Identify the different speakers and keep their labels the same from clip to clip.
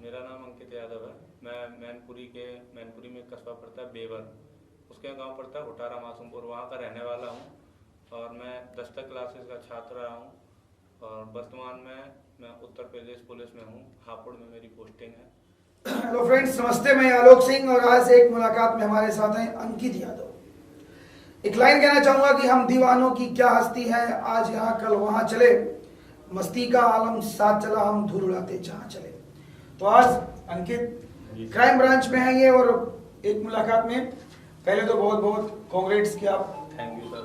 Speaker 1: मेरा नाम अंकित यादव है। मैं मैनपुरी में कस्बा पड़ता है बेवर, उसके गांव पड़ता है उटारा मासूमपुर, वहां का रहने वाला हूं और मैं 10 तक क्लासेस का छात्र रहा हूं और वर्तमान में मैं उत्तर प्रदेश पुलिस में हूं। हापुड़ में मेरी पोस्टिंग है।
Speaker 2: हेलो फ्रेंड्स, नमस्ते। मैं आलोक सिंह और आज एक मुलाकात में हमारे साथ हैं अंकित यादव। एक लाइन कहना चाहूंगा कि हम दीवानों की क्या हस्ती है, आज यहाँ कल वहां चले, मस्ती का आलम साथ चला, हम धूल उड़ाते जहां चले। तो आज अंकित क्राइम ब्रांच में है ये और एक मुलाकात में पहले तो बहुत बहुत कांग्रेट्स कि आप
Speaker 1: थैंक यू सर,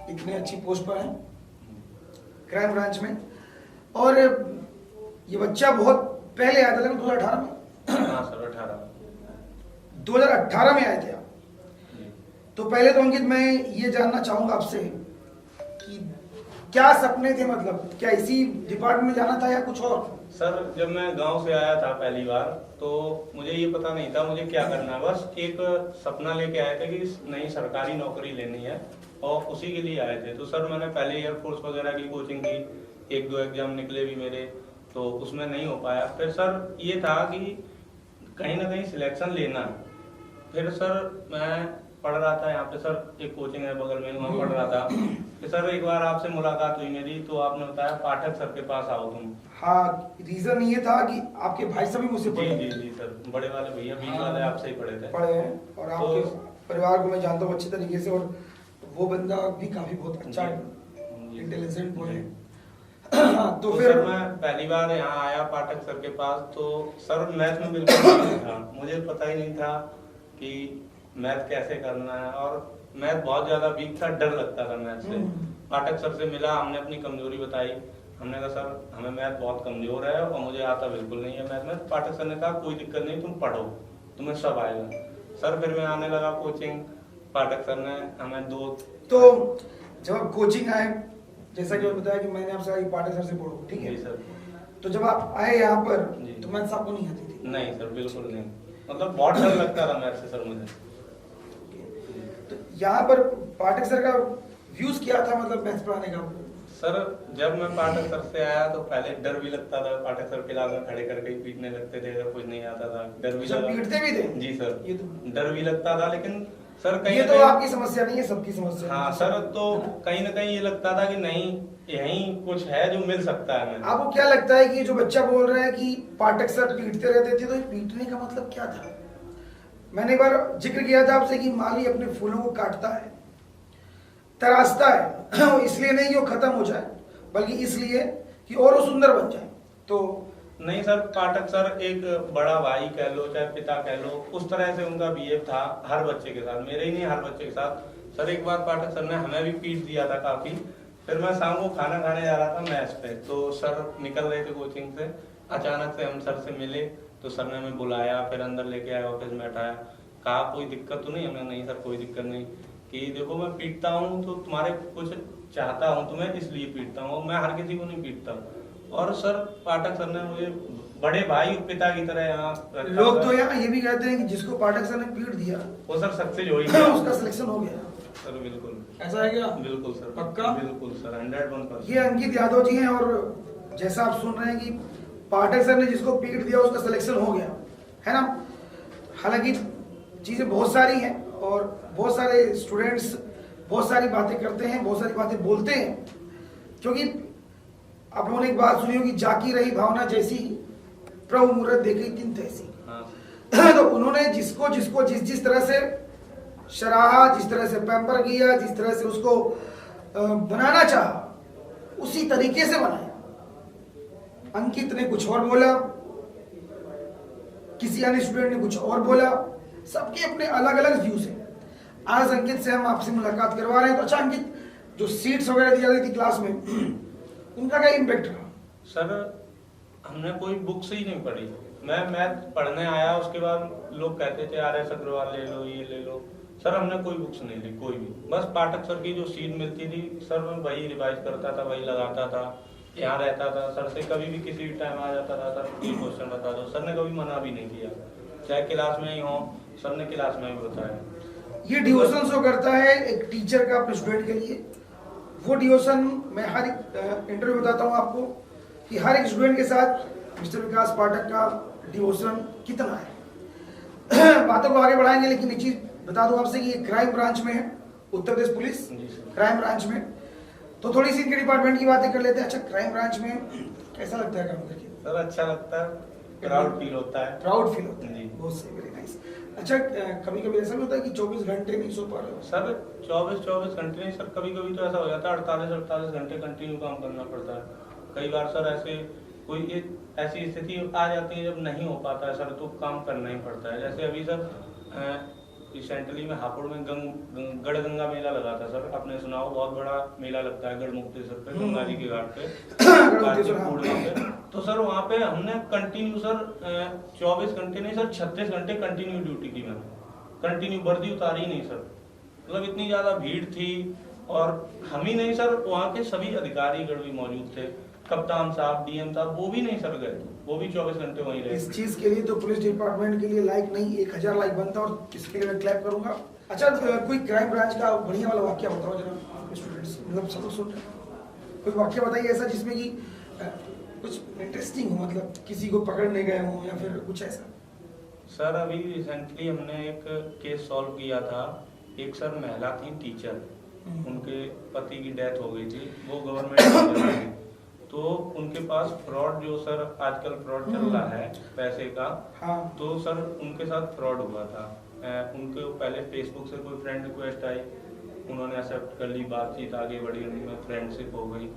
Speaker 2: इतने अच्छी पोस्ट पर हैं क्राइम ब्रांच में। और ये बच्चा बहुत पहले आया था, लेकिन 2018 में।
Speaker 1: हाँ सर,
Speaker 2: 2018 में आए थे आप। तो पहले तो अंकित मैं ये जानना चाहूंगा आपसे कि क्या सपने थे, मतलब क्या इसी डिपार्टमेंट में जाना था या कुछ और?
Speaker 1: सर जब मैं गांव से आया था पहली बार तो मुझे ये पता नहीं था मुझे क्या करना है। बस एक सपना लेके आया था कि नई सरकारी नौकरी लेनी है और उसी के लिए आए थे। तो सर मैंने पहले एयरफोर्स वगैरह की कोचिंग की, 1-2 एग्जाम निकले भी मेरे, तो उसमें नहीं हो पाया। फिर सर ये था कि कहीं ना कहीं सिलेक्शन लेना है। फिर सर मैं पढ़ रहा था यहाँ पे, सर एक कोचिंग है बगल में, वहाँ पढ़ रहा था। फिर सर एक बार आपसे मुलाकात हुई मेरी, तो आपने बताया पाठक सर के पास आओ तुम।
Speaker 2: हाँ, रीजन ये था कि आपके भाई साहब भी मुझसे पढ़े।
Speaker 1: जी सर, बड़े वाले भैया, बीच वाले आपसे ही पढ़े
Speaker 2: हैं और आपके परिवार को मैं जानता हूँ अच्छी तरीके से, और वो बंदा भी काफी बहुत अच्छा इंटेलिजेंट बॉय है। तो फिर
Speaker 1: सर मैं पहली बार यहाँ आया पाठक सर के पास, तो सर मैथ में बिल्कुल नहीं था, मुझे पता ही नहीं था कि मैथ कैसे करना है और मैथ बहुत ज्यादा वीक था, डर लगता था मैथ से। पाठक सर से मिला, हमने अपनी कमजोरी बताई। हमने कहा सर हमें मैथ बहुत कमजोर है और मुझे आता बिल्कुल नहीं है मैथ में। पाठक सर ने कहा कोई दिक्कत नहीं, तुम पढ़ो, तुम्हें सब आएगा। सर फिर मैं आने लगा कोचिंग, पाठक सर ने हमें
Speaker 2: तो जब आप कोचिंग आए, जैसा कि बताया कि मैंने आपसे पाठक सर से पढ़ो, ठीक है
Speaker 1: सर।
Speaker 2: तो जब आप आए यहाँ पर तो मैथ्स आपको नहीं आती थी?
Speaker 1: नहीं सर, बिल्कुल नहीं, मतलब बहुत डर लगता था मैथ से सर मुझे।
Speaker 2: तो यहाँ पर पाठक सर का व्यूज क्या था, मतलब मैथ्स पढ़ाने का?
Speaker 1: सर जब मैं पाठक सर से आया तो पहले डर भी लगता था, पाठक सर क्लास में खड़े करके पीटने लगते थे अगर कुछ नहीं आता था। डर भी लगा,
Speaker 2: पीटते भी थे?
Speaker 1: जी सर,
Speaker 2: ये तो
Speaker 1: डर भी लगता था, लेकिन सर कहीं
Speaker 2: ये तो आपकी समस्या नहीं है, सबकी समस्या।
Speaker 1: हाँ सर, तो कहीं ना कहीं ये लगता था कि नहीं, यहीं कुछ है जो मिल सकता है।
Speaker 2: आपको क्या लगता है कि जो बच्चा बोल रहा है कि पाठक सर पीटते रहते थे, तो पीटने का मतलब क्या था? मैंने एक बार जिक्र किया था आपसे कि माली अपने फूलों को काटता है, तराशता है, इसलिए नहीं कि वो खत्म हो जाए, बल्कि इसलिए कि और वो सुंदर बन जाए। तो
Speaker 1: नहीं सर, पाठक सर एक बड़ा भाई कह लो चाहे पिता कह लो, उस तरह से उनका बिहेव था हर बच्चे के साथ, मेरे ही नहीं हर बच्चे के साथ। सर एक बार पाठक सर ने हमें भी पीट दिया था काफी। फिर मैं शाम को खाना खाने जा रहा था मैस पे, तो सर निकल रहे थे कोचिंग से, अचानक से हम सर से मिले, तो सर ने हमें बुलाया, फिर अंदर लेके आया, ऑफिस में बैठाया, कहा कोई दिक्कत तो नहीं? हमने नहीं सर कोई दिक्कत नहीं, कि देखो मैं पीटता हूँ तो तुम्हारे कुछ चाहता हूँ, तुम्हें इसलिए पीटता हूँ, मैं हर किसी को नहीं पीटता। और सर पाठक सर ने मुझे बड़े भाई और पिता की तरह यहाँ रखा।
Speaker 2: लोग तो यहाँ ये भी कहते हैं कि जिसको पाठक सर ने पीट दिया
Speaker 1: वो सर सक्सेस हो ही गया,
Speaker 2: उसका सिलेक्शन हो गया।
Speaker 1: सर बिल्कुल
Speaker 2: ऐसा है क्या?
Speaker 1: बिल्कुल सर,
Speaker 2: पक्का?
Speaker 1: बिल्कुल सर, 101%।
Speaker 2: ये अंकित यादव जी हैं और जैसा आप सुन रहे हैं कि पाठक सर ने जिसको पीट दिया उसका सिलेक्शन हो गया है ना। हालांकि चीजें बहुत सारी हैं और बहुत सारे स्टूडेंट्स बहुत सारी बातें करते हैं, बहुत सारी बातें बोलते हैं, क्योंकि आप लोगों ने एक बात सुनी होगी, जाकी रही भावना जैसी, प्रभु मुहूर्त देखी दिन तैसी।
Speaker 1: हाँ।
Speaker 2: तो उन्होंने जिसको जिसको जिस तरह से सराहा, जिस तरह से पैम्पर किया, जिस तरह से उसको बनाना चाहा, उसी तरीके से बनाया। अंकित ने कुछ और बोला, किसी अन्य स्टूडेंट ने कुछ और बोला, सबके अपने अलग अलग व्यूज हैं। आज अंकित से हम आपसे मुलाकात करवा रहे हैं। तो अच्छा अंकित, जो सीट्स वगैरह दिया गई थी क्लास में, उनका क्या इम्पैक्ट रहा?
Speaker 1: सर हमने कोई बुक्स ही नहीं पढ़ी, मैं मैथ पढ़ने आया, उसके बाद लोग कहते थे RS अग्रवाल ले लो, ये ले लो। सर हमने कोई बुक्स नहीं ली, कोई भी, बस पाठक सर की जो सीट मिलती थी सर मैं वही रिवाइज करता था, वही लगाता था, यहाँ रहता था। सर से कभी भी किसी भी टाइम आ जाता था, सर ये क्वेश्चन बता दो, सर ने कभी मना भी नहीं किया, चाहे क्लास में ही हो, सर ने क्लास में भी बताया।
Speaker 2: ये डिवोशन शो करता है एक टीचर का अपने स्टूडेंट के लिए। वो डिवोशन मैं हर एक इंटरव्यू बताता हूँ आपको कि हर एक स्टूडेंट के साथ मिस्टर विकास पाठक का डिवोशन कितना है। बातों को आगे बढ़ाएंगे, लेकिन एक चीज बता दूं आपसे कि ये क्राइम ब्रांच में है, Uttar Pradesh police crime branch में। तो थोड़ी सी इनके डिपार्टमेंट की बातें कर लेते हैं। अच्छा, क्राइम ब्रांच में कैसा लगता है काम करके?
Speaker 1: सर अच्छा लगता है, प्राउड फील होता है।
Speaker 2: प्राउड फील होता है
Speaker 1: जी।
Speaker 2: बहुत सही, वेरी नाइस। अच्छा, कभी कभी ऐसा भी होता है कि 24 घंटे नहीं सो पा रहे हो?
Speaker 1: सर 24 घंटे नहीं सर, कभी कभी तो ऐसा हो जाता है 48 घंटे कंटिन्यू काम करना पड़ता है। कई बार सर ऐसे कोई ऐसी स्थिति आ जाती है जब नहीं हो पाता है सर, तो काम करना ही पड़ता है। जैसे अभी सर रिसेंटली में हापुड़ में गढ़गंगा मेला लगा था सर, आपने सुना हो, बहुत बड़ा मेला लगता है गढ़मुक्तेश्वर पे, गंगा जी के घाट पे, तो सर वहाँ पे हमने कंटिन्यू सर 24 घंटे नहीं सर 36 घंटे कंटिन्यू ड्यूटी की। मैंने कंटिन्यू वर्दी उतारी नहीं सर, मतलब इतनी ज्यादा भीड़ थी। और हम ही नहीं सर, वहाँ के सभी अधिकारी गण भी मौजूद थे, कप्तान साहब, डीएम साहब, वो भी नहीं सर गए, वो भी 24 घंटे वहीं रहे।
Speaker 2: इस चीज के लिए तो पुलिस डिपार्टमेंट के लिए लाइक नहीं 1000 लाइक बनता, और इसके लिए मैं क्लैप करूंगा। अच्छा, कोई क्राइम ब्रांच का बढ़िया वाला वाक्य बताओ जरा, स्टूडेंट्स मतलब सब लोग सुन रहे हैं, कोई वाक्य बताइए ऐसा जिसमें कि कुछ इंटरेस्टिंग हो, मतलब किसी को पकड़ने गए हो या फिर कुछ ऐसा।
Speaker 1: सर अभी रिसेंटली हमने एक केस सॉल्व किया था। एक सर महिला थी टीचर, उनके पति की डेथ हो गई थी, वो गवर्नमेंट टीचर थी। तो उनके पास फ्रॉड, जो सर आजकल फ्रॉड चल रहा है पैसे का,
Speaker 2: हाँ।
Speaker 1: तो सर उनके साथ फ्रॉड हुआ था। उनके पहले फेसबुक से कोई फ्रेंड रिक्वेस्ट आई, उन्होंने एक्सेप्ट कर ली, बातचीत आगे बढ़ी, उनमें फ्रेंडशिप हो गई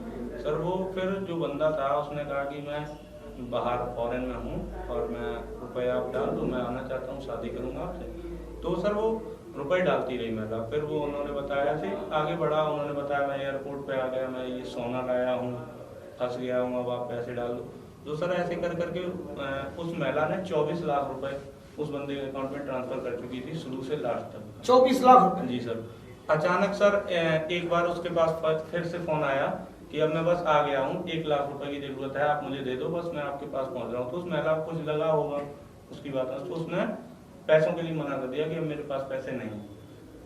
Speaker 1: सर। वो फिर जो बंदा था उसने कहा कि मैं बाहर फॉरेन में हूँ और मैं रुपया आप डाल दो, मैं आना चाहता हूँ, शादी करूँगा आपसे। तो सर वो रुपए डालती रही महिला। फिर वो उन्होंने बताया कि आगे बढ़ा, उन्होंने बताया मैं एयरपोर्ट पे आ गया, मैं ये सोना लाया हूँ, फंस गया हूँ, अब आप पैसे डाल दो। तो सर ऐसे कर करके उस महिला ने 24 लाख रुपए उस बंदे के अकाउंट में ट्रांसफर कर चुकी थी, शुरू से लास्ट तक
Speaker 2: 24 लाख रुपए।
Speaker 1: जी सर। अचानक सर एक बार उसके पास फिर से फोन आया कि अब मैं बस आ गया हूँ, 1 लाख रुपए की जरूरत है, आप मुझे दे दो, बस मैं आपके पास पहुंच रहा हूँ। तो उस महिला को कुछ लगा होगा उसकी बात, तो उसने पैसों के लिए मना कर दिया कि अब मेरे पास पैसे नहीं।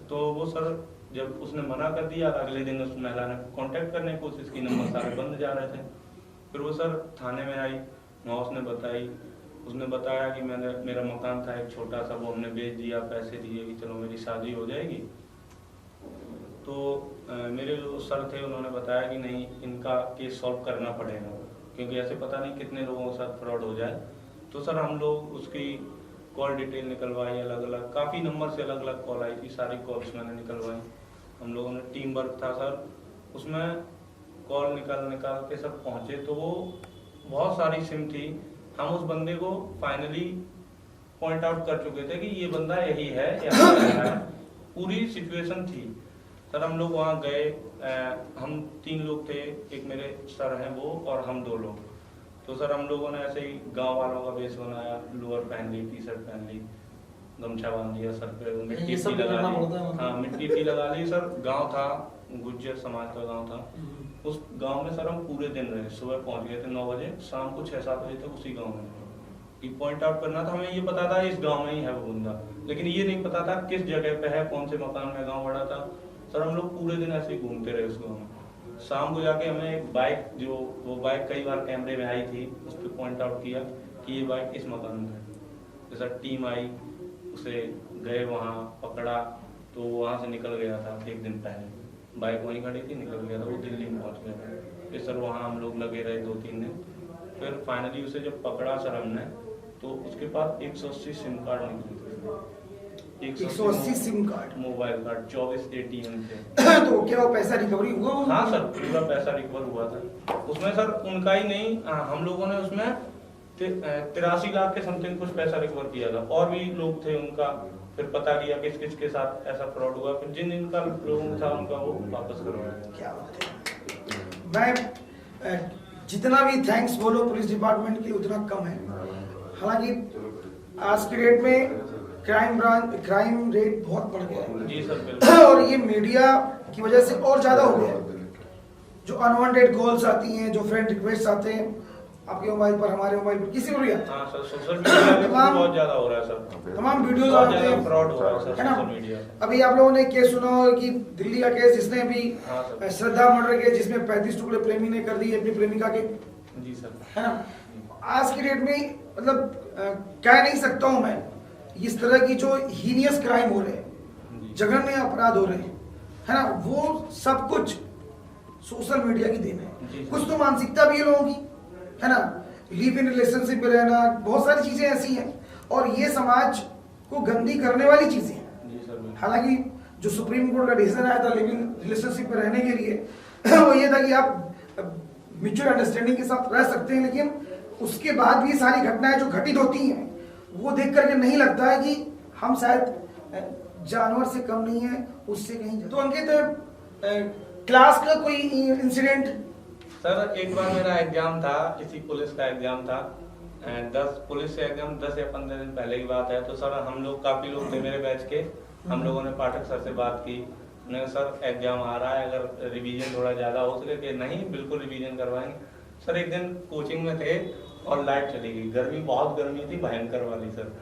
Speaker 1: तो वो सर जब उसने मना कर दिया, अगले दिन उस महिला ने कांटेक्ट करने की कोशिश की, नंबर सारे बंद जा रहे थे। फिर वो सर थाने में आई, वहाँ उसने बताया कि मेरा मकान था एक छोटा सा, वो हमने बेच दिया, पैसे दिए कि चलो मेरी शादी हो जाएगी। तो मेरे जो सर थे उन्होंने बताया कि नहीं, इनका केस सॉल्व करना पड़ेगा, क्योंकि ऐसे पता नहीं कितने लोगों के साथ फ्रॉड हो जाए। तो सर हम लोग उसकी कॉल डिटेल निकलवाई, अलग अलग काफ़ी नंबर से अलग अलग कॉल आई थी, सारी कॉल्स मैंने निकलवाई। हम लोगों ने टीम वर्क था सर, उसमें कॉल निकाल के सब पहुंचे। तो वो बहुत सारी सिम थी, हम उस बंदे को फाइनली पॉइंट आउट कर चुके थे कि ये बंदा यही है, पूरी सिचुएशन थी सर। हम लोग वहाँ गए, हम 3 लोग थे, एक मेरे सर हैं वो और हम 2 लोग। तो सर हम लोगों ने ऐसे ही गांव वालों का बेस बनाया, लोअर पहन ली, टी शर्ट पहन ली, गमछा बांध दिया सर पे, मिट्टी लगा ली, हाँ मिट्टी लगा ली सर। गांव था, गुज्जर समाज का गांव था। उस गांव में सर हम पूरे दिन रहे, सुबह पहुंच गए थे 9 बजे, शाम को 6-7 बजे तक उसी गांव में। कि पॉइंट आउट करना था हमें, ये पता था इस गांव में ही है वो बंदा, लेकिन ये नहीं पता था किस जगह पे है, कौन से मकान में गाँव बड़ा था। सर हम लोग पूरे दिन ऐसे ही घूमते रहे उस गाँव में। शाम को जाके हमें एक बाइक, जो वो बाइक कई बार कैमरे में आई थी, उस पर पॉइंट आउट किया कि ये बाइक इस मकान में है। तो सर टीम आई, उसे गए वहाँ, पकड़ा, तो वहाँ से निकल गया था एक दिन पहले, बाइक वहीं खड़ी थी, निकल गया था, वो दिल्ली में पहुँच गया था। फिर सर वहाँ हम लोग लगे रहे 2-3 दिन। फिर फाइनली उसे जब पकड़ा सर हमने, तो उसके पास 180 सिम कार्ड निकले थे,
Speaker 2: 180 SIM card,
Speaker 1: mobile card, 24 ATM थे।
Speaker 2: तो क्या वो पैसा रिकवरी हुआ?
Speaker 1: हाँ सर, पूरा पैसा रिकवर हुआ था उसमें सर। उनका ही नहीं, हम लोगों ने उसमें 83 लाख के समथिंग कुछ पैसा रिकवर किया था। और भी लोग थे, उनका फिर पता किया किस किस के साथ ऐसा फ्रॉड हुआ, फिर जिन जिनका लोगों था उनका वो वापस करवाया।
Speaker 2: क्या बात है। मैं जितना भी थैंक्स बोलो पुलिस डिपार्टमेंट के लिए उतना कम है। हालांकि आज की डेट में क्राइम रेट बहुत बढ़ गया है
Speaker 1: जी सर, बिल्कुल।
Speaker 2: और ये मीडिया की वजह से और ज्यादा हो गया है। जो अनवांटेड कॉल्स आती हैं, जो फ्रेंड रिक्वेस्ट आते हैं आपके मोबाइल पर, हमारे मोबाइल पर, किसी को भी आता है।
Speaker 1: हाँ सर, सोशल मीडिया पे बहुत ज्यादा हो रहा है सर,
Speaker 2: तमाम वीडियोस आते हैं,
Speaker 1: फ्रॉड हो रहा है सर,
Speaker 2: है ना।
Speaker 1: Social media.
Speaker 2: अभी आप लोगों ने केस सुना होगा कि दिल्ली का केस, जिसने अभी श्रद्धा मर्डर केस, जिसमें 35 टुकड़े प्रेमी ने कर दिए अपनी प्रेमिका के,
Speaker 1: जी सर,
Speaker 2: है ना। आज की डेट में मतलब कह नहीं सकता हूं मैं, इस तरह की जो हीनियस क्राइम हो रहे हैं, जघन्य अपराध हो रहे हैं, है ना, वो सब कुछ सोशल मीडिया की देन है। कुछ तो मानसिकता भी है लोगों की, है ना, लिव इन रिलेशनशिप में रहना, बहुत सारी चीजें ऐसी हैं और ये समाज को गंदी करने वाली चीजें हैं। हालांकि जो सुप्रीम कोर्ट का डिसीजन आया था लिव इन रिलेशनशिप में रहने के लिए वो ये था कि आप म्यूचुअल अंडरस्टैंडिंग के साथ रह सकते हैं, लेकिन उसके बाद भी सारी घटनाएं जो घटित होती हैं वो देख करके नहीं लगता है कि हम शायद जानवर से कम नहीं है, उससे कहीं। तो अंकित, क्लास का कोई इंसिडेंट?
Speaker 1: सर एक बार मेरा एग्जाम था, किसी पुलिस का एग्जाम था, 10 पुलिस से एग्जाम 10 या 15 दिन पहले की बात है। तो सर हम लोग काफी लोग थे मेरे बैच के, हम लोगों ने पाठक सर से बात की, उन्होंने सर एग्जाम आ रहा है, अगर रिवीजन थोड़ा ज्यादा हो सके कि नहीं बिल्कुल रिवीजन करवाएंगे। सर एक दिन कोचिंग में थे और लाइट चली गई, गर्मी बहुत गर्मी थी भयंकर वाली सर।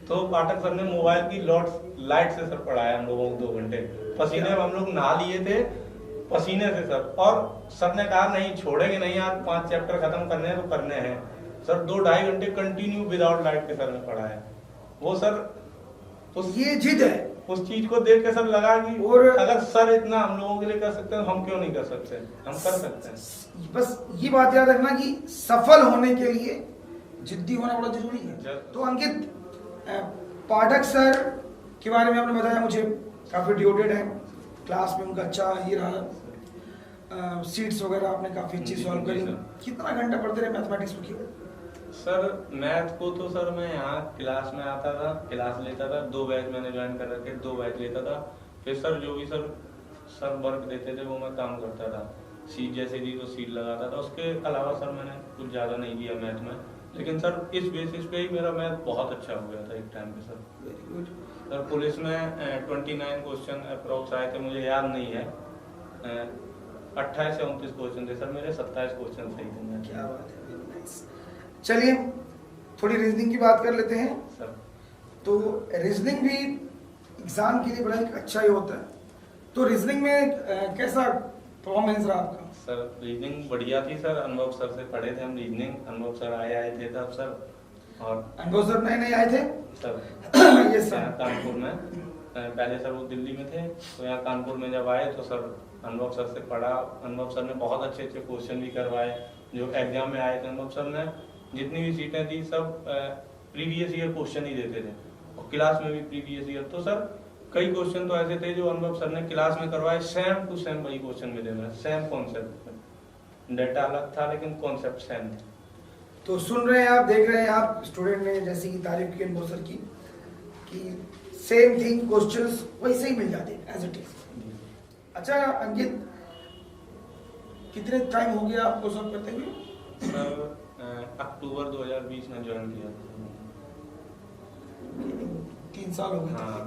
Speaker 1: तो पाठक सर ने मोबाइल की लाइट से सर पढ़ाया हम लोगों को 2 घंटे, पसीने में हम लोग नहा लिए थे पसीने से सर। और सर ने कहा नहीं छोड़ेंगे नहीं, आज 5 चैप्टर खत्म करने हैं तो करने हैं। सर 2-2.5 घंटे कंटिन्यू विदाउट लाइट के सर ने पढ़ाया वो सर।
Speaker 2: ये जिद है,
Speaker 1: उस चीज को देख के सर लगा कि
Speaker 2: और
Speaker 1: अगर सर इतना हम लोगों के लिए कर सकते हैं हम क्यों नहीं कर सकते, हम कर सकते हैं।
Speaker 2: बस ये बात याद रखना कि सफल होने के लिए जिद्दी होना बड़ा जरूरी है। तो अंकित, पाठक सर के बारे में आपने बताया मुझे काफी डिवोटेड है, क्लास में उनका अच्छा ये रहा, सीट्स वगैरह आपने काफी अच्छी सॉल्व करी। कितना घंटा पढ़ते रहे मैथमेटिक्स में?
Speaker 1: सर मैथ को तो सर मैं यहाँ क्लास में आता था, क्लास लेता था, 2 बैच मैंने ज्वाइन कर रखे, 2 बैच लेता था। फिर सर जो भी सर वर्क देते थे वो मैं काम करता था, सीट जैसे दी तो सीट लगाता था। उसके अलावा सर मैंने कुछ ज्यादा नहीं किया मैथ में, लेकिन सर इस बेसिस पे ही मेरा मैथ बहुत अच्छा हो गया था एक टाइम पे sir.
Speaker 2: Very good.
Speaker 1: Sir police में 29 क्वेश्चन अप्रोक्स आए थे, मुझे याद नहीं है, 28 से 29 क्वेश्चन थे सर मेरे, 27 क्वेश्चन सही थे।
Speaker 2: क्या बात है, वेरी नाइस। चलिए थोड़ी रीजनिंग की बात कर लेते हैं
Speaker 1: सर।
Speaker 2: तो रीजनिंग भी एग्जाम के लिए बड़ा एक अच्छा ही होता है, तो रीजनिंग में कैसा परफॉर्मेंस रहा आपका?
Speaker 1: सर रीजनिंग बढ़िया थी सर, अनुभव सर से पढ़े थे हम रीजनिंग, अनुभव सर आए थे तब सर। और
Speaker 2: अनुभव सर नए आए थे
Speaker 1: सर
Speaker 2: ये सर
Speaker 1: कानपुर में, पहले सर वो दिल्ली में थे, तो यहाँ कानपुर में जब आए तो सर अनुभव सर से पढ़ा। अनुभव सर ने बहुत अच्छे अच्छे क्वेश्चन भी करवाए जो एग्जाम में आए थे। अनुभव सर ने जितनी भी सीटें थी सब प्रीवियस ईयर क्वेश्चन ही देते थे, और क्लास में भी प्रीवियस ईयर। तो सर कई क्वेश्चन तो ऐसे थे जो अनुभव सर ने क्लास में करवाए, सेम टू सेम वही क्वेश्चन मिले हुए, सेम कॉन्सेप्ट, डाटा अलग था लेकिन कॉन्सेप्ट सेम था।
Speaker 2: तो सुन रहे हैं आप, देख रहे हैं आप, स्टूडेंट ने जैसे की तारीफ की अनुभव सर की कि सेम थिंग क्वेश्चंस वैसे ही मिल जाते हैं एज इट इज। अच्छा अंकित, कितने टाइम हो गया आपको सब करते हुए?
Speaker 1: सर अक्टूबर 2020 में ज्वाइन किया था।
Speaker 2: 3 साल हो गए।
Speaker 1: हाँ,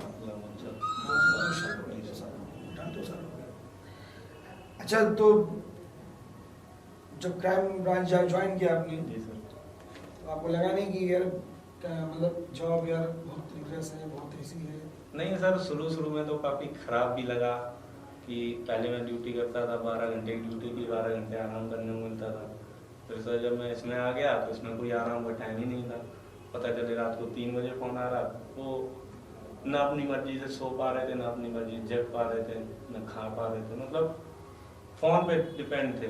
Speaker 2: अच्छा, तो जब क्राइम ब्रांच ज्वाइन किया आपने,
Speaker 1: जी सर,
Speaker 2: तो आपको लगा नहीं कि यार मतलब जॉब यार बहुत रिग्रेस है, बहुत ऐसी है?
Speaker 1: नहीं सर, शुरू में तो काफी खराब भी लगा कि पहले मैं ड्यूटी करता था, 12 घंटे की ड्यूटी थी, 12 घंटे आराम करने को मिलता था। फिर सर जब मैं इसमें आ गया तो इसमें कोई आराम का टाइम ही नहीं था। पता चले रात को 3 बजे फोन आ रहा, वो ना अपनी मर्जी से सो पा रहे थे, ना अपनी मर्जी से जग पा रहे थे, ना खा पा रहे थे, मतलब फोन पे डिपेंड थे।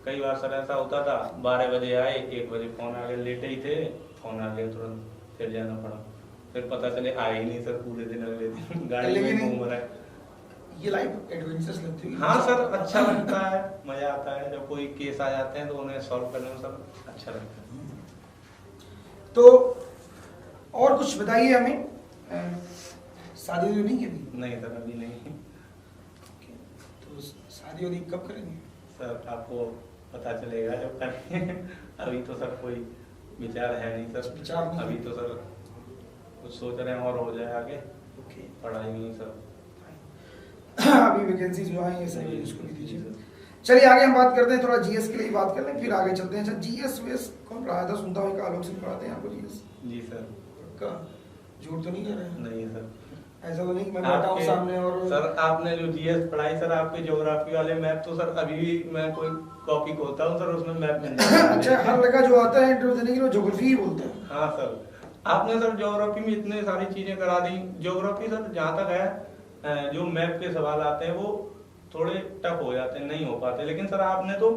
Speaker 1: कई बार सर ऐसा होता था 12 बजे आए, 1 बजे फोन आ गया, लेटे ही थे, फोन आ गया तुरंत, फिर जाना पड़ा। फिर पता चले आए ही नहीं सर पूरे दिन, अगले दिन गाड़ी में घूम रहा है।
Speaker 2: ये लाइफ एडवेंचरस लगती है?
Speaker 1: हाँ सर, अच्छा लगता है, मजा आता है जब कोई केस आ जाते हैं तो उन्हें सॉल्व करने में सर अच्छा लगता है।
Speaker 2: तो और कुछ बताइए हमें, शादी तो नहीं की अभी?
Speaker 1: नहीं सर अभी नहीं।
Speaker 2: तो शादी वादी कब करेंगे?
Speaker 1: सर आपको पता चलेगा जब करेंगे। अभी तो सर कोई विचार है नहीं सर,
Speaker 2: विचार नहीं।
Speaker 1: अभी तो सर कुछ सोच रहे हैं और हो जाए आगे,
Speaker 2: ओके,
Speaker 1: पढ़ाई में सर
Speaker 2: अभी वैकेंसी जो आई है सही उसको भी दीजिए। चलिए आगे हम बात करते हैं, थोड़ा जीएस के लिए बात कर लें, फिर आगे चलते हैं। अच्छा, जीएस वेस कौन पढ़ाया था? सुनता हूँ आलोक सिंह पढ़ाते हैं आपको जीएस?
Speaker 1: जी सर।
Speaker 2: पक्का झूठ तो नहीं कह रहे हैं?
Speaker 1: नहीं सर।
Speaker 2: ऐसा तो नहीं कि मैं बैठा हूँ सामने और
Speaker 1: सर आपने जो जीएस पढ़ाई सर, आपके ज्योग्राफी वाले मैप तो सर अभी भी मैं कोई कॉपी खोलता हूँ सर, उसमें मैप मिल जाता है।
Speaker 2: अच्छा, हर लड़का जो आता है इंटरव्यू देने के लिए वो ज्योग्राफी ही बोलता है।
Speaker 1: हाँ सर, आपने सर ज्योग्राफी में इतने सारी चीजें करा दी। ज्योग्राफी सर जहाँ तक है, जो मैप के सवाल आते हैं वो थोड़े टफ हो जाते हैं, नहीं हो पाते, लेकिन सर आपने तो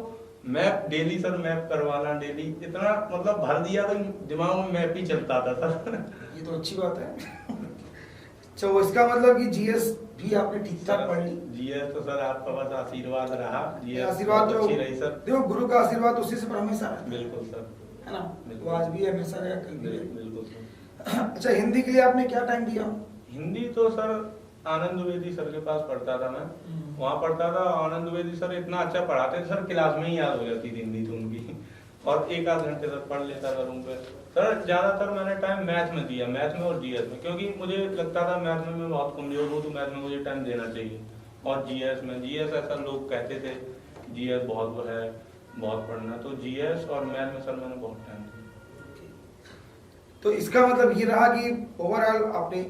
Speaker 1: मैप डेली सर मैप करवाना डेली इतना मतलब भर दिया तो दिमाग में मैप ही चलता था सर।
Speaker 2: ये तो अच्छी बात है। तो इसका मतलब कि जीएस भी आपने ठीक ठाक पढ़ ली।
Speaker 1: जीएस तो सर आपका बस आशीर्वाद रहा, जीएस
Speaker 2: आशीर्वाद तो
Speaker 1: अच्छी रही सर।
Speaker 2: देखो, गुरु का आशीर्वाद उसी से पर हमेशा रहता है।
Speaker 1: बिल्कुल सर,
Speaker 2: है ना, तो आज भी है, हमेशा रहेगा, कल भी रहेगा।
Speaker 1: बिल्कुल सर।
Speaker 2: अच्छा, हिंदी के लिए आपने क्या टाइम दिया?
Speaker 1: हिंदी तो सर आनंद द्विवेदी सर के पास पढ़ता था मैं, वहाँ पढ़ता था। आनंद द्विवेदी सर इतना अच्छा पढ़ाते थे सर, क्लास में ही याद हो जाती थी हिंदी तो उनकी, और एक आध घंटे सर पढ़ लेता था रूम पे। सर ज्यादातर मैंने टाइम मैथ में दिया, मैथ में और जीएस में, क्योंकि मुझे लगता था मैथ में मैं बहुत कमजोर हूँ, तो मैथ में मुझे टाइम देना चाहिए। और जीएस में, जीएस ऐसा लोग कहते थे जीएस बहुत वो है, बहुत पढ़ना, तो जीएस और मैथ में सर मैंने बहुत टाइम दिया।
Speaker 2: तो इसका मतलब ये रहा कि ओवरऑल आपने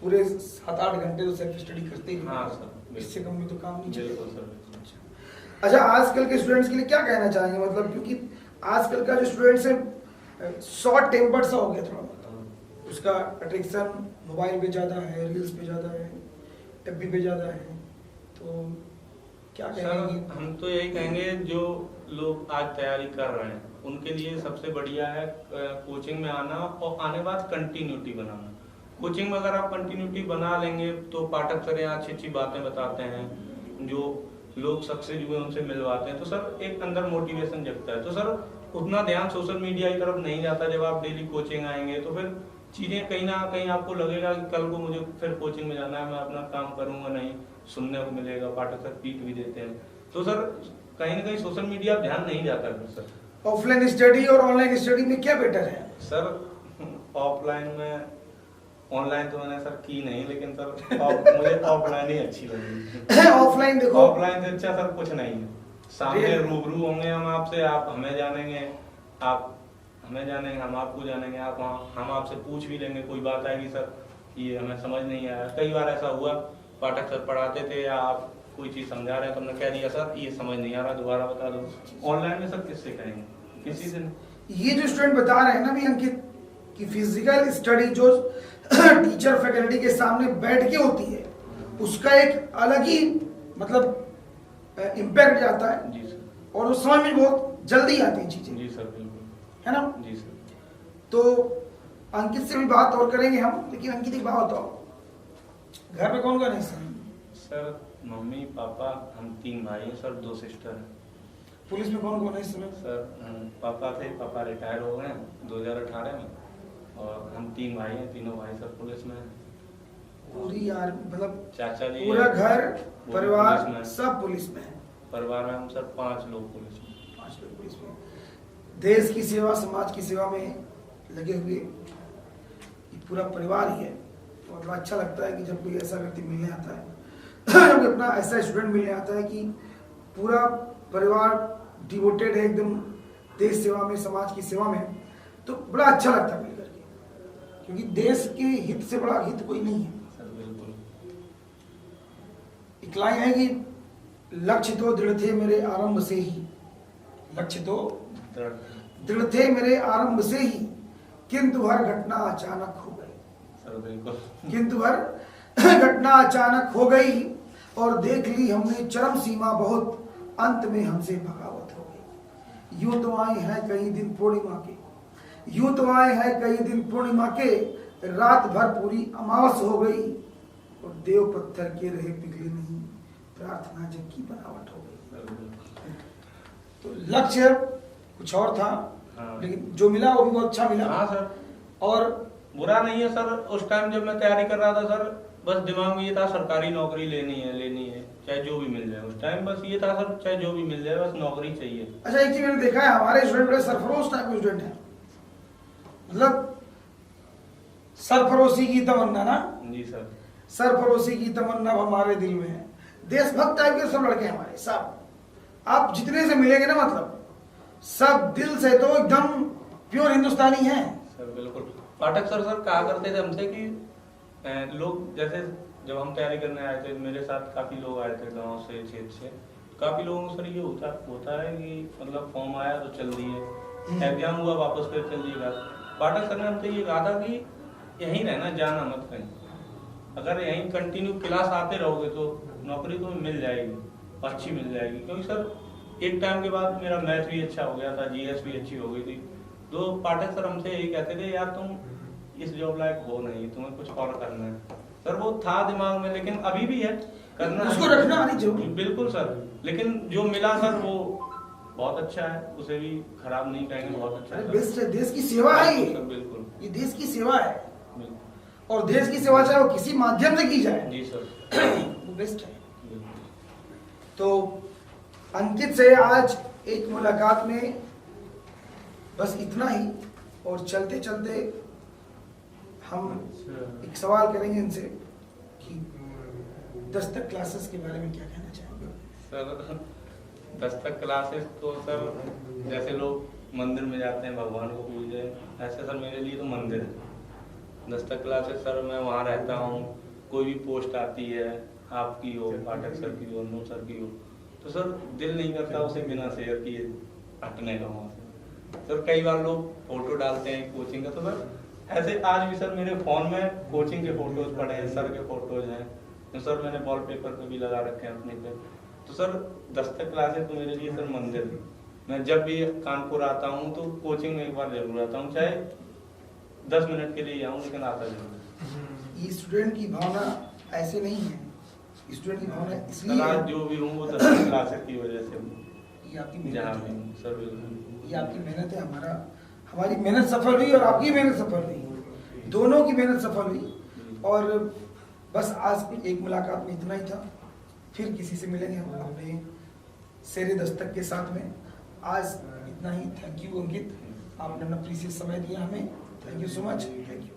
Speaker 2: पूरे 7-8 घंटे तो सेल्फ स्टडी करते ही।
Speaker 1: हाँ सर,
Speaker 2: इससे कम में तो काम नहीं चलेगा।
Speaker 1: बिल्कुल सर।
Speaker 2: अच्छा, आजकल के स्टूडेंट्स के लिए क्या कहना चाहेंगे? मतलब क्योंकि आजकल का जो स्टूडेंट्स है शॉर्ट टेम्पर्ड सा हो गया थोड़ा, मतलब उसका अट्रैक्शन मोबाइल पे ज़्यादा है, रील्स पे ज़्यादा है, एफबी पे ज़्यादा है, तो क्या कहेंगे?
Speaker 1: सर हम तो यही कहेंगे जो लोग आज तैयारी कर रहे हैं उनके लिए सबसे बढ़िया है कोचिंग में आना, और आने बाद कंटिन्यूटी बनाना। कोचिंग में अगर आप कंटिन्यूटी बना लेंगे तो पाठक सर यहाँ अच्छी अच्छी बातें बताते हैं, जो लोग सक्सेस हुए उनसे मिलवाते हैं, तो सर एक अंदर मोटिवेशन जगता है। तो सर उतना ध्यान सोशल मीडिया की तरफ नहीं जाता। जब आप डेली कोचिंग आएंगे तो फिर चीजें कहीं ना कहीं आपको लगेगा कि कल को मुझे फिर कोचिंग में जाना है, मैं अपना काम करूंगा नहीं, सुनने को मिलेगा, पाठक सर पीट भी देते हैं, तो सर कहीं ना कहीं सोशल मीडिया ध्यान नहीं जाता है। सर
Speaker 2: ऑफलाइन स्टडी और ऑनलाइन स्टडी में क्या बेटर है?
Speaker 1: सर ऑफलाइन में, ऑनलाइन तो मैंने सर की नहीं, लेकिन सर मुझे ऑफलाइन ही अच्छी लगी।
Speaker 2: ऑफलाइन देखो,
Speaker 1: ऑफलाइन से अच्छा सर कुछ नहीं है, सामने रूबरू होंगे हम आपसे, आप हमें जानेंगे, आप हमें जानेंगे, हम आपको जानेंगे, आप हम आपसे पूछ भी लेंगे, कोई बात आएगी सर ये हमें समझ नहीं आया। कई बार ऐसा हुआ, पाठक सर पढ़ाते थे या आप कोई चीज समझा रहे हैं तो हमने कह दिया सर ये समझ नहीं आ रहा, दोबारा बता दो। ऑनलाइन में सर किससे कहेंगे, किसी से नहीं।
Speaker 2: ये जो स्टूडेंट बता रहे हैं ना भी अंकित, कि फिजिकल स्टडी जो टीचर फैकल्टी के सामने बैठ के होती है उसका एक अलग ही मतलब इम्पैक्ट जाता है।
Speaker 1: जी सर,
Speaker 2: और उस समय में बहुत जल्दी आती हैं चीजें।
Speaker 1: जी सर, बिल्कुल,
Speaker 2: है ना?
Speaker 1: जी सर।
Speaker 2: तो अंकित से भी बात और करेंगे हम, लेकिन अंकित एक बात बताओ, घर में कौन कौन है सर?
Speaker 1: सर मम्मी पापा, हम 3 भाई हैं सर, 2 सिस्टर हैं।
Speaker 2: पुलिस में कौन कौन है इस समय?
Speaker 1: सर पापा थे, पापा रिटायर हो गए 2018 में, और हम 3 भाई हैं, तीनों भाई सर पुलिस में हैं।
Speaker 2: पूरी यार मतलब
Speaker 1: चाचा जी
Speaker 2: पूरा घर
Speaker 1: पुलिस
Speaker 2: परिवार
Speaker 1: में।
Speaker 2: सब पुलिस में है।
Speaker 1: परिवार में हम सर 5 लोग पुलिस में।
Speaker 2: 5 लोग पुलिस में, देश की सेवा, समाज की सेवा में लगे हुए ये पूरा परिवार ही है। और बड़ा अच्छा लगता है कि जब कोई ऐसा व्यक्ति मिलने आता है जब कोई अपना ऐसा स्टूडेंट मिलने आता है कि पूरा परिवार डिवोटेड है एकदम देश सेवा में, समाज की सेवा में, तो बड़ा अच्छा लगता है मिलकर के, क्योंकि देश के हित से बड़ा हित कोई नहीं है।
Speaker 1: सर बिल्कुल।
Speaker 2: एक लाइन है कि लक्ष्य तो दृढ़ थे मेरे आरंभ से ही, लक्ष्य तो दृढ़ थे मेरे आरंभ से ही, किंतु हर घटना अचानक हो गई।
Speaker 1: सर बिल्कुल।
Speaker 2: किंतु हर घटना अचानक हो गई और देख ली हमने चरम सीमा बहुत, अंत में हमसे बगावत हो गई। यूं तो आए हैं कई दिन पूर्णिमा के, यूं तो आए हैं कई दिन पूर्णिमा के, रात भर पूरी अमावस हो गई और देव पत्थर के रहे पिघले नहीं, प्रार्थना जग की बनावट हो गई। तो लक्ष्य कुछ और था,
Speaker 1: हाँ।
Speaker 2: लेकिन जो मिला वो भी बहुत अच्छा मिला।
Speaker 1: हाँ सर,
Speaker 2: और
Speaker 1: बुरा नहीं है सर। उस टाइम जब मैं तैयारी कर रहा था सर, बस दिमाग में ये था सरकारी नौकरी लेनी है, चाहे जो भी मिल जाए। उस टाइम बस ये था सर, चाहे जो भी मिल जाए, बस नौकरी चाहिए।
Speaker 2: अच्छा, एक चीज मैंने देखा है, हमारे स्टूडेंट बड़े सरफरोश टाइप के स्टूडेंट हैं, मतलब सरफरोशी की तमन्ना ना।
Speaker 1: जी सर।
Speaker 2: सरफरोशी की तमन्ना हमारे दिल में है। देशभक्त टाइप के सब लड़के हैं हमारे, सब आप जितने से मिलेंगे ना, मतलब सब दिल से तो एकदम प्योर हिंदुस्तानी हैं।
Speaker 1: सर बिल्कुल। पाठक सर कहा करते थे हमसे कि लोग जैसे जब हम तैयारी करने आए थे, मेरे साथ काफी लोग आए थे गांव से, क्षेत्र से। काफी लोगों को सर ये होता है कि मतलब फॉर्म आया तो चल दिए, एग्जाम हुआ वापस फिर चल दिएगा। पाठक सर ने हमसे ये कहा था कि यहीं रहना, जाना मत कहीं। अगर यहीं कंटिन्यू क्लास आते रहोगे तो नौकरी तुम्हें मिल जाएगी, अच्छी मिल जाएगी। क्योंकि सर एक टाइम के बाद मेरा मैथ भी अच्छा हो गया था, जीएस भी अच्छी हो गई थी। तो पाठक सर हमसे यही कहते थे, यार तुम इस जॉब लायक हो नहीं, तुम्हें कुछ और करना है। सर वो था दिमाग में, लेकिन अभी भी है, करना
Speaker 2: उसको
Speaker 1: है,
Speaker 2: रखना नहीं चाहिए।
Speaker 1: बिल्कुल सर। लेकिन जो मिला सर वो बहुत अच्छा है, उसे भी खराब नहीं कहेंगे, बहुत अच्छा है।
Speaker 2: बेस्ट है, देश की सेवा है ये।
Speaker 1: सर बिल्कुल,
Speaker 2: ये देश की सेवा है,
Speaker 1: बिल्कुल।
Speaker 2: और देश की सेवा चाहे वो किसी माध्यम से की जाए,
Speaker 1: जी सर,
Speaker 2: वो बेस्ट है।
Speaker 1: बिल्कुल।
Speaker 2: तो अंकित से आज एक मुलाकात में बस इतना ही, और चलते चलते हम एक सवाल करेंगे इनसे कि दस्तक क्लासेस के बारे में क्या कहना चाहेंगे।
Speaker 1: सर दस्तक क्लासेस तो सर जैसे लोग मंदिर में जाते हैं भगवान को पूजते हैं, ऐसे सर मेरे लिए तो मंदिर है दस्तक क्लासेस। सर मैं वहाँ रहता हूँ, कोई भी पोस्ट आती है, आपकी हो, पाठक सर की हो, अनु सर की हो, तो सर दिल नहीं करता उसे बिना शेयर किए हटने का वहाँ से। सर कई बार लोग फोटो डालते हैं कोचिंग का, तो सर ऐसे आज भी सर मेरे फोन में कोचिंग के फोटोज पड़े हैं, सर के फोटोज हैं, तो सर मैंने वॉलपेपर पे भी लगा रखे हैं अपने पे। तो सर दस्तक क्लासेस तो मेरे लिए सर मंदिर है। मैं जब भी कानपुर आता हूँ तो कोचिंग में एक बार जरूर आता हूँ, चाहे 10 मिनट के लिए आऊँ, लेकिन आता जरूर।
Speaker 2: ये स्टूडेंट की भावना ऐसे नहीं है, स्टूडेंट की भावना इसलिए
Speaker 1: आज
Speaker 2: है,
Speaker 1: जो भी हूँ वो दस्तक क्लासेस की वजह से हूँ,
Speaker 2: ये आपकी
Speaker 1: जहाँ
Speaker 2: मेहनत
Speaker 1: भी
Speaker 2: है,
Speaker 1: हूँ सर। बिल्कुल,
Speaker 2: ये आपकी मेहनत है। हमारी मेहनत सफल हुई और आपकी मेहनत सफल हुई, दोनों की मेहनत सफल हुई। और बस आज एक मुलाकात में इतना ही था, फिर किसी से मिलेंगे हम अपने शेरे दस्तक के साथ में। आज इतना ही। थैंक यू अंकित, आपने अपना प्रीशियस समय दिया हमें। Thank you so much. Thank you.